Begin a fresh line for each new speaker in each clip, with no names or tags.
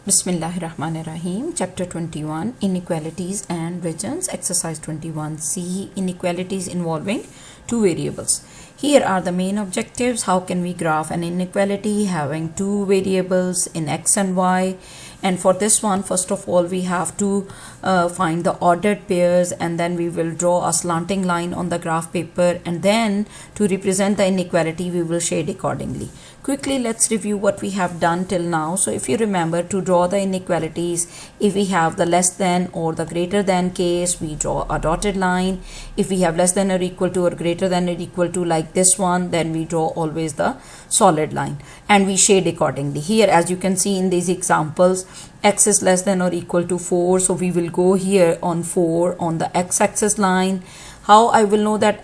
Bismillahirrahmanirrahim. Chapter 21 Inequalities and Regions. Exercise 21C. Inequalities involving two variables. Here are the main objectives. How can we graph an inequality having two variables in x and y? And for this one, first of all, we have to find the ordered pairs, and then we will draw a slanting line on the graph paper, and then to represent the inequality we will shade accordingly. Quickly, let's review what we have done till now. So if you remember, to draw the inequalities, if we have the less than or the greater than case, we draw a dotted line. If we have less than or equal to or greater than or equal to like this one, then we draw always the solid line and we shade accordingly. Here, as you can see in these examples, x is less than or equal to 4, so we will go here on 4 on the x-axis line. How I will know that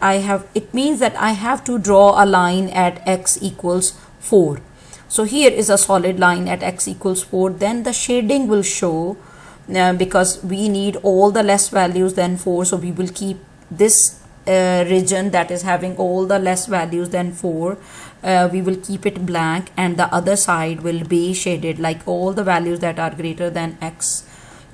it means that I have to draw a line at x equals 4. So here is a solid line at x equals 4. Then the shading will show because we need all the less values than 4, so we will keep this region that is having all the less values than 4, we will keep it blank, and the other side will be shaded, like all the values that are greater than x.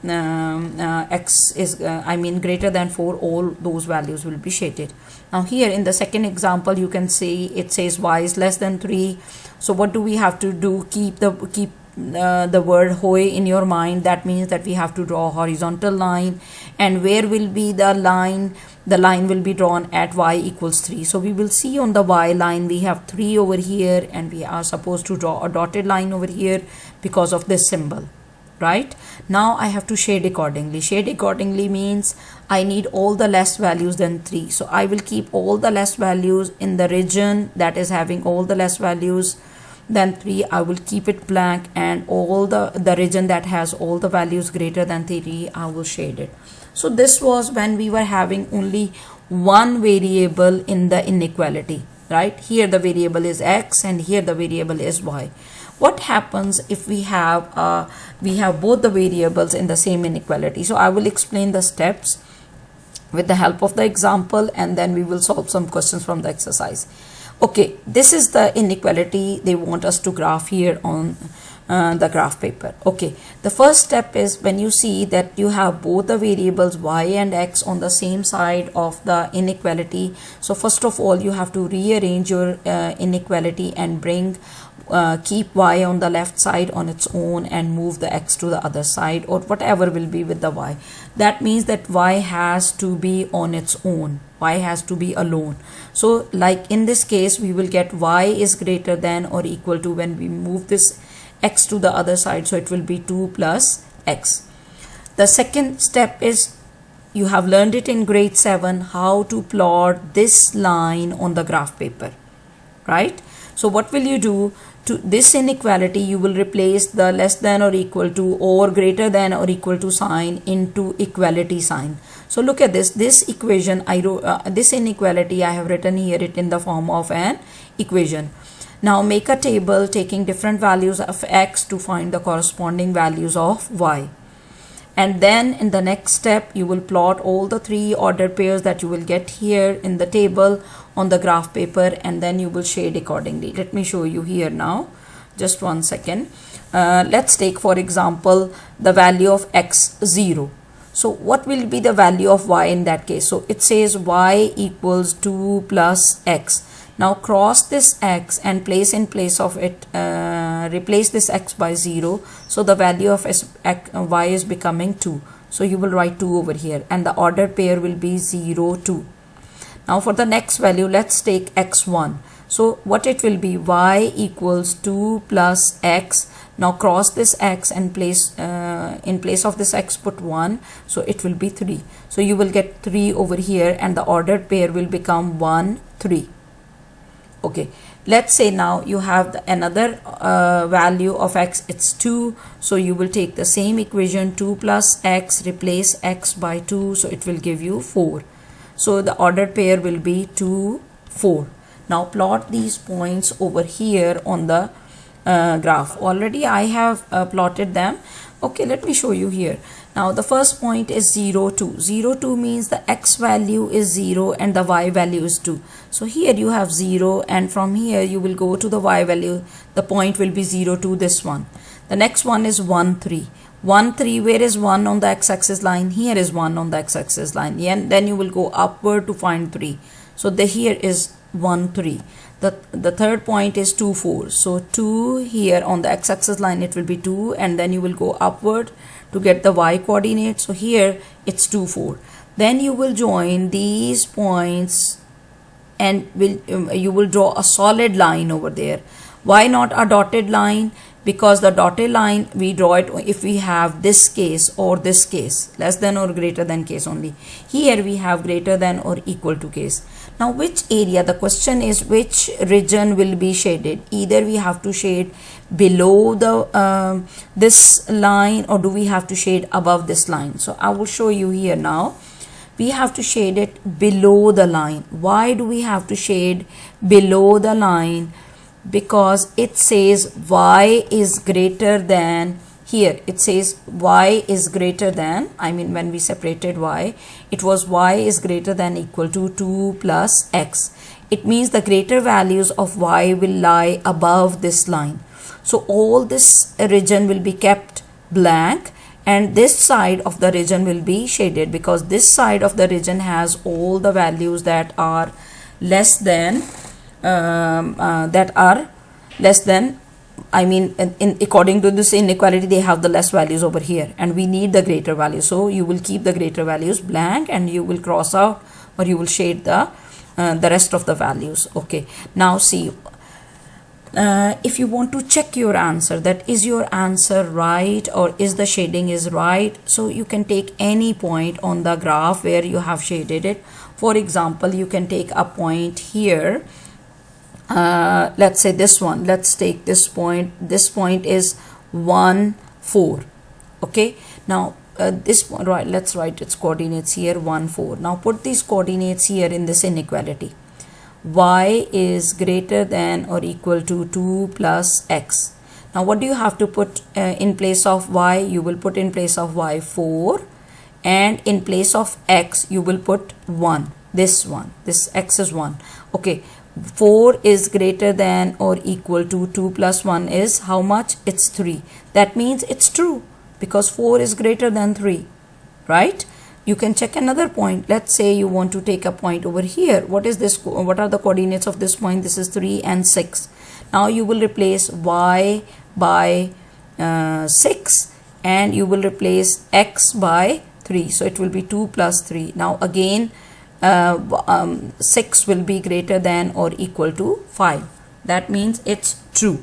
X is greater than 4, all those values will be shaded. Now here in the second example, you can see it says y is less than 3. So what do we have to do? Keep the word hoy in your mind. That means that we have to draw a horizontal line, and where will be the line? The line will be drawn at y equals 3. So we will see on the y line we have 3 over here, and we are supposed to draw a dotted line over here because of this symbol. Right now I have to shade accordingly. Shade accordingly means I need all the less values than 3. So I will keep all the less values in the region that is having all the less values than 3. I will keep it blank, and all the region that has all the values greater than 3, I will shade it. So this was when we were having only one variable in the inequality. Right here the variable is x, and here the variable is y. What happens if we have both the variables in the same inequality? So I will explain the steps with the help of the example, and then we will solve some questions from the exercise. Okay, this is the inequality they want us to graph here on the graph paper. Okay, the first step is when you see that you have both the variables y and x on the same side of the inequality. So first of all, you have to rearrange your inequality and keep y on the left side on its own and move the x to the other side, or whatever will be with the y. That means that y has to be on its own. Y has to be alone. So like in this case, we will get y is greater than or equal to, when we move this x to the other side, so it will be 2 plus x. The second step is, you have learned it in grade 7 how to plot this line on the graph paper, right? So what will you do? To this inequality, you will replace the less than or equal to or greater than or equal to sign into equality sign. So look at this equation. I wrote this inequality, I have written here it in the form of an equation. Now make a table taking different values of x to find the corresponding values of y. And then in the next step, you will plot all the 3 ordered pairs that you will get here in the table on the graph paper, and then you will shade accordingly. Let me show you here now. Just one second. Let's take, for example, the value of x 0. So what will be the value of y in that case? So it says y equals 2 plus x. Now cross this x and place in place of it, replace this x by 0. So the value of y is becoming 2. So you will write 2 over here, and the ordered pair will be 0, 2. Now for the next value, let's take x1. So what it will be? Y equals 2 plus x. Now cross this x and place in place of this x put 1. So it will be 3. So you will get 3 over here, and the ordered pair will become 1, 3. Okay, let's say now you have another value of x, it's 2. So you will take the same equation, 2 plus x, replace x by 2, so it will give you 4. So the ordered pair will be 2, 4. Now plot these points over here on the graph. Already I have plotted them. Okay, let me show you here. Now the first point is 0, 2. 0, 2 means the x value is 0 and the y value is 2. So here you have 0, and from here you will go to the y value. The point will be 0, 2, this one. The next one is 1 3. 1 3, where is 1 on the x-axis line? Here is 1 on the x-axis line. And then you will go upward to find 3. So here is 1 3. The third point is 2 4. So 2 here on the x-axis line, it will be 2, and then you will go upward to get the y coordinate. So here it's 2 4. Then you will join these points and you will draw a solid line over there. Why not a dotted line? Because the dotted line, we draw it if we have this case or this case, less than or greater than case only. Here we have greater than or equal to case. Now which area? The question is which region will be shaded. Either we have to shade below the this line, or do we have to shade above this line? So I will show you here now. We have to shade it below the line. Why do we have to shade below the line? Because it says y is greater than, here it says y is greater than, I mean when we separated y, it was y is greater than equal to 2 plus x. It means the greater values of y will lie above this line. So all this region will be kept blank, and this side of the region will be shaded, because this side of the region has all the values that are less than I mean according to this inequality, they have the less values over here, and we need the greater values. So you will keep the greater values blank, and you will cross out, or you will shade the rest of the values. Okay, now see, if you want to check your answer, that is your answer right, or is the shading is right, so you can take any point on the graph where you have shaded it. For example, you can take a point here. Let's say this one. Let's take this point. This point is 1 4. Okay, now this point, right, let's write its coordinates here, 1 4. Now put these coordinates here in this inequality. Y is greater than or equal to 2 plus x. Now what do you have to put in place of y? You will put in place of y 4, and in place of x you will put 1. This x is 1. Okay, 4 is greater than or equal to 2 plus 1 is how much? It's 3. That means it's true, because 4 is greater than 3, right? You can check another point. Let's say you want to take a point over here. What is this? What are the coordinates of this point? This is 3 and 6. Now you will replace y by 6, and you will replace x by 3. So it will be 2 plus 3. Now again 6 will be greater than or equal to 5. That means it's true.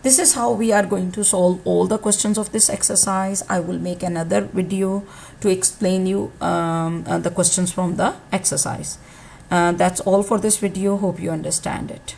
This is how we are going to solve all the questions of this exercise. I will make another video to explain you the questions from the exercise. That's all for this video. Hope you understand it.